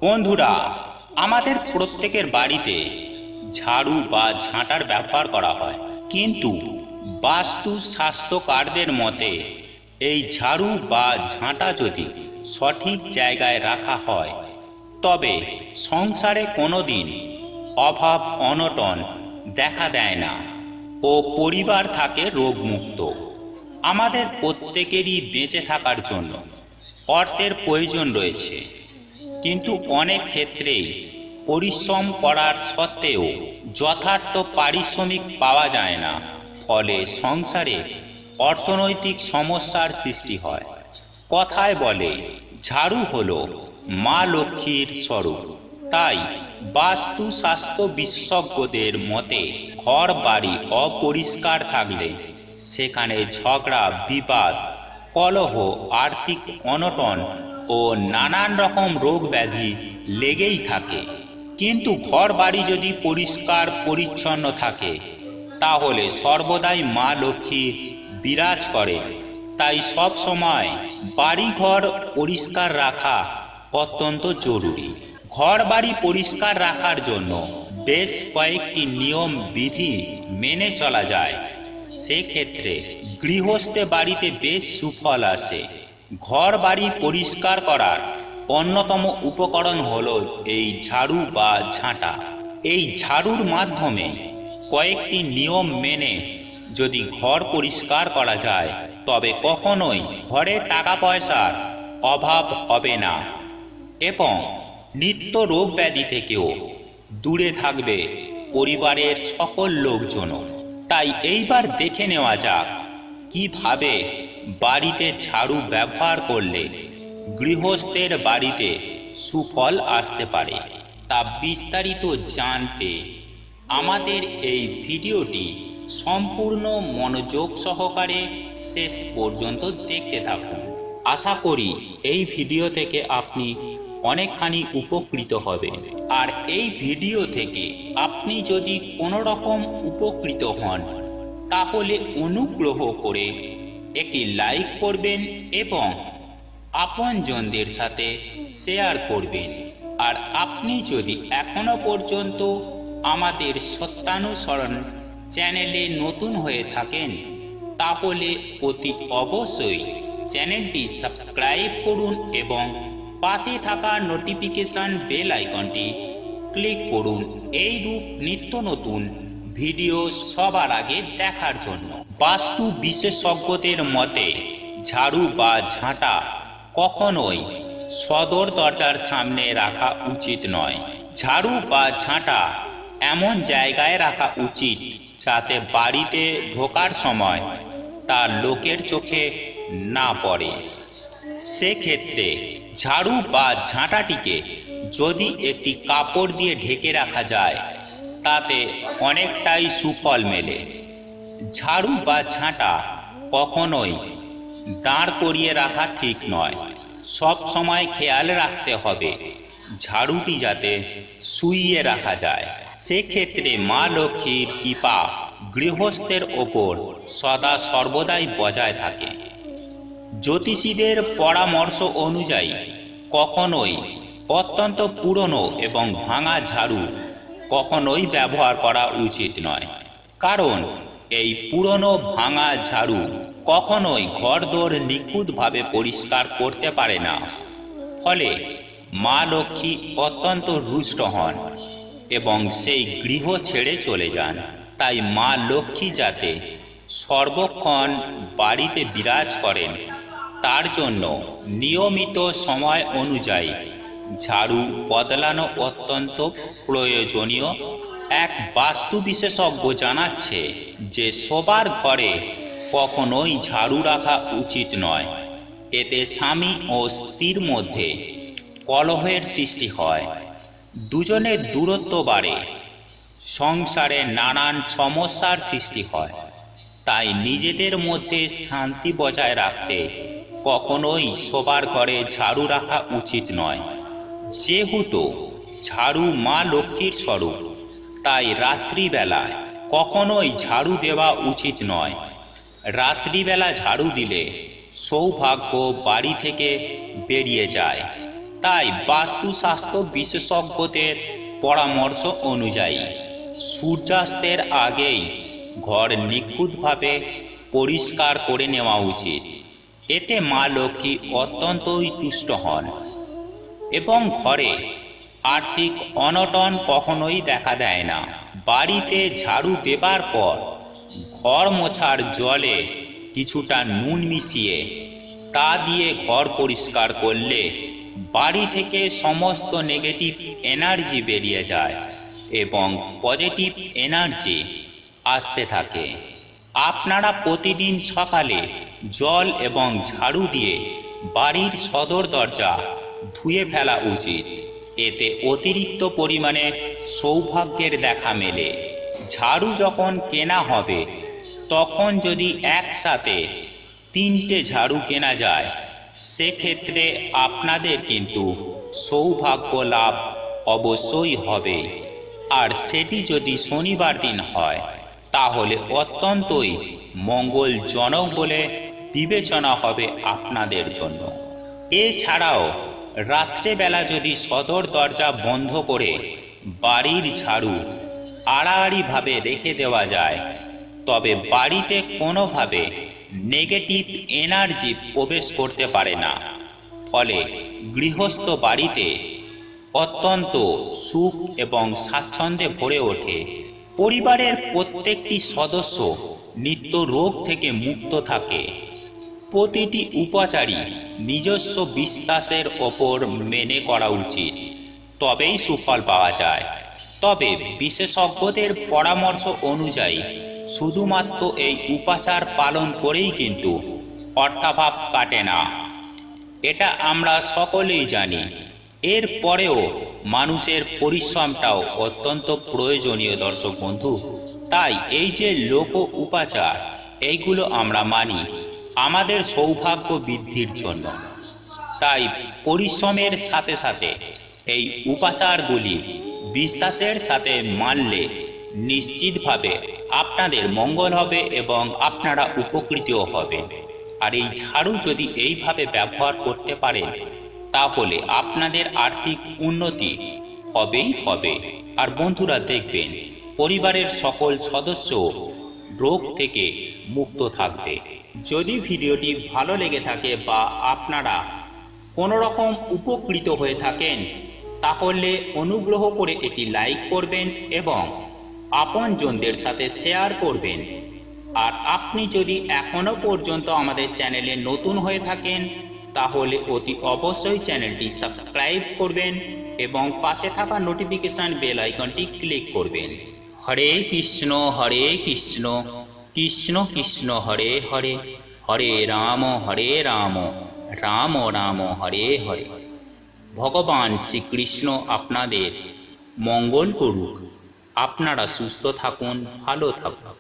বন্ধুরা, আমাদের প্রত্যেকের বাড়িতে ঝাড়ু বা ঝাঁটার ব্যবহার করা হয়, কিন্তু বাস্তু শাস্ত্রকারদের মতে এই ঝাড়ু বা ঝাঁটা যদি সঠিক জায়গায় রাখা হয় তবে সংসারে কোনোদিন অভাব অনটন দেখা দেয় না ও পরিবার থাকে রোগমুক্ত। আমাদের প্রত্যেকেরই বেঁচে থাকার জন্য অর্থের প্রয়োজন রয়েছে, কিন্তু অনেক ক্ষেত্রেই পরিশ্রম করার সত্ত্বেও যথার্থ পারিশ্রমিক পাওয়া যায় না, ফলে সংসারে অর্থনৈতিক সমস্যার সৃষ্টি হয়। কথায় বলে ঝাড়ু হলো মা লক্ষ্মীর স্বরূপ। তাই বাস্তুশাস্ত্র বিশেষজ্ঞদের মতে ঘর বাড়ি অপরিষ্কার থাকলে সেখানে ঝগড়া, বিবাদ, কলহ, আর্থিক অনটন ও নানান রকম রোগ ব্যাধি লেগেই থাকে। কিন্তু ঘর বাড়ি যদি পরিষ্কার পরিচ্ছন্ন থাকে তাহলে সর্বদাই মা লক্ষ্মী বিরাজ করে। তাই সব সময় বাড়িঘর পরিষ্কার রাখা অত্যন্ত জরুরি। ঘর বাড়ি পরিষ্কার রাখার জন্য বেশ কয়েকটি নিয়ম বিধি মেনে চলা যায়। সেক্ষেত্রে গৃহস্থে বাড়িতে বেশ সুফল আসে। ঘর বাড়ি পরিষ্কার করার অন্যতম উপকরণ হলো এই ঝাড়ু বা ঝাঁটা। এই ঝাড়ুর মাধ্যমে কয়েকটি নিয়ম মেনে যদি ঘর পরিষ্কার করা যায় তবে কখনোই ঘরে টাকা পয়সার অভাব হবে না এবং নিত্য রোগ ব্যাধি থেকেও দূরে থাকবে পরিবারের সকল লোকজনও। তাই এইবার দেখে নেওয়া যাক কিভাবে বাড়িতে ঝাড়ু ব্যবহার করলে গৃহস্থের বাড়িতে সুফল আসতে পারে। তা বিস্তারিত জানতে আমাদের এই ভিডিওটি সম্পূর্ণ মনোযোগ সহকারে শেষ পর্যন্ত দেখতে থাকুন। আশা করি এই ভিডিও থেকে আপনি অনেকখানি উপকৃত হবেন। আর এই ভিডিও থেকে আপনি যদি কোনো রকম উপকৃত হন তাহলে অনুগ্রহ করে একটি লাইক করবেন এবং আপনজনদের সাথে শেয়ার করবেন। আর আপনি যদি এখনো পর্যন্ত আমাদের সত্যানুসরণ চ্যানেলে নতুন হয়ে থাকেন তাহলে অতি অবশ্যই চ্যানেলটি সাবস্ক্রাইব করুন এবং পাশে থাকা নোটিফিকেশন বেল আইকনটি ক্লিক করুন এইরূপ নিত্য নতুন ভিডিও সবার আগে দেখার জন্য। বাস্তু বিশেষজ্ঞদের মতে ঝাড়ু বা ঝাঁটা কখনোই সদর দরজার সামনে রাখা উচিত নয়। ঝাড়ু বা ঝাঁটা এমন জায়গায় রাখা উচিত যাতে বাড়িতে ঢোকার সময় তার লোকের চোখে না পড়ে। সেক্ষেত্রে ঝাড়ু বা ঝাঁটাটিকে যদি একটি কাপড় দিয়ে ঢেকে রাখা যায় তাতে অনেকটাই সুফল মেলে। ঝাড়ু বা ঝাঁটা কখনোই দাঁড় করিয়ে রাখা ঠিক নয়। সব সময় খেয়াল রাখতে হবে ঝাড়ুটি যাতে শুইয়ে রাখা যায়। সেক্ষেত্রে মা লক্ষ্মীর কৃপা গৃহস্থের ওপর সদা সর্বদাই বজায় থাকে। জ্যোতিষীদের পরামর্শ অনুযায়ী কখনোই অত্যন্ত পুরনো এবং ভাঙা ঝাড়ু কখনোই ব্যবহার করা উচিত নয়, কারণ এই পুরনো ভাঙা ঝাড়ু কখনোই ঘরদোর নিখুঁতভাবে পরিষ্কার করতে পারে না। ফলে মা লক্ষ্মী অত্যন্ত রুষ্ট হন এবং সেই গৃহ ছেড়ে চলে যান। তাই মা লক্ষ্মী যাতে সর্বক্ষণ বাড়িতে বিরাজ করেন তার জন্য নিয়মিত সময় অনুযায়ী ঝাড়ু বদলানো অত্যন্ত প্রয়োজনীয়। এক বাস্তু বিশেষজ্ঞ জানাচ্ছে যে শোবার ঘরে কখনোই ঝাড়ু রাখা উচিত নয়। এতে স্বামী ও স্ত্রীর মধ্যে কলহের সৃষ্টি হয়, দুজনের দূরত্ব বাড়ে, সংসারে নানান সমস্যার সৃষ্টি হয়। তাই নিজেদের মধ্যে শান্তি বজায় রাখতে কখনোই শোবার ঘরে ঝাড়ু রাখা উচিত নয়। যেহেতু ঝাড়ু মা লক্ষ্মীর স্বরূপ, তাই রাত্রিবেলায় কখনোই ঝাড়ু দেওয়া উচিত নয়। রাত্রিবেলা ঝাড়ু দিলে সৌভাগ্য বাড়ি থেকে বেরিয়ে যায়। তাই বাস্তুশাস্ত্র বিশেষজ্ঞদের পরামর্শ অনুযায়ী সূর্যাস্তের আগেই ঘর নিখুঁতভাবে পরিষ্কার করে নেওয়া উচিত। এতে মা লক্ষ্মী অত্যন্তই তুষ্ট হন এবং ঘরে আর্থিক অনটন কখনোই দেখা দেয় না। বাড়িতে ঝাড়ু দেবার পর ঘর মোছার জলে কিছুটা নুন মিশিয়ে তা দিয়ে ঘর পরিষ্কার করলে বাড়ি থেকে সমস্ত নেগেটিভ এনার্জি বেরিয়ে যায় এবং পজিটিভ এনার্জি আসতে থাকে। আপনারা প্রতিদিন সকালে জল এবং ঝাড়ু দিয়ে বাড়ির সদর দরজা ধুয়ে ফেলা উচিত। এতে অতিরিক্ত পরিমাণে সৌভাগ্যের দেখা মেলে। ঝাড়ু যখন কেনা হবে তখন যদি একসাথে 3টে ঝাড়ু কেনা যায়, সেক্ষেত্রে আপনাদের কিন্তু সৌভাগ্য লাভ অবশ্যই হবে। আর সেটি যদি শনিবার দিন হয় তাহলে অত্যন্তই মঙ্গলজনক বলে বিবেচনা হবে আপনাদের জন্য। এছাড়াও রাত্রেবেলা যদি সদর দরজা বন্ধ করে বাড়ির ঝাড়ু আড়াআড়িভাবে রেখে দেওয়া যায়, তবে বাড়িতে কোনোভাবে নেগেটিভ এনার্জি প্রবেশ করতে পারে না। ফলে গৃহস্থ বাড়িতে অত্যন্ত সুখ এবং স্বাচ্ছন্দ্যে ভরে ওঠে। পরিবারের প্রত্যেকটি সদস্য নিত্য রোগ থেকে মুক্ত থাকে। প্রতিটি উপাচারই নিজস্ব বিশ্বাসের ওপর মেনে করা উচিত, তবেই সুফল পাওয়া যায়। তবে বিশেষজ্ঞদের পরামর্শ অনুযায়ী শুধুমাত্র এই উপাচার পালন করেই কিন্তু অর্থাভাব কাটে না, এটা আমরা সকলেই জানি। এর পরেও মানুষের পরিশ্রমটাও অত্যন্ত প্রয়োজনীয় দর্শক বন্ধু। তাই এই যে লোক উপাচার, এইগুলো আমরা মানি আমাদের সৌভাগ্য বৃদ্ধির জন্য। তাই পরিশ্রমের সাথে সাথে এই উপাচারগুলি বিশ্বাসের সাথে মানলে নিশ্চিতভাবে আপনাদের মঙ্গল হবে এবং আপনারা উপকৃতও হবেন। আর এই ঝাড়ু যদি এইভাবে ব্যবহার করতে পারেন তাহলে আপনাদের আর্থিক উন্নতি হবেই হবে। আর বন্ধুরা দেখবেন পরিবারের সকল সদস্য রোগ থেকে মুক্ত থাকবে। যদি ভিডিওটি ভালো লেগে থাকে বা আপনারা কোনো রকম উপকৃত হয়ে থাকেন তাহলে অনুগ্রহ করে এটি লাইক করবেন এবং আপনজনদের সাথে শেয়ার করবেন। আর আপনি যদি এখনো পর্যন্ত আমাদের চ্যানেলে নতুন হয়ে থাকেন তাহলে অতি অবশ্যই চ্যানেলটি সাবস্ক্রাইব করবেন এবং পাশে থাকা নোটিফিকেশন বেল আইকনটি ক্লিক করবেন। হরে কৃষ্ণ কৃষ্ণ কৃষ্ণ হরে হরে, হরে রাম রাম রাম হরে হরে। ভগবান শ্রীকৃষ্ণ আপনাদের মঙ্গল করুক। আপনারা সুস্থ থাকুন, ভালো থাকুন।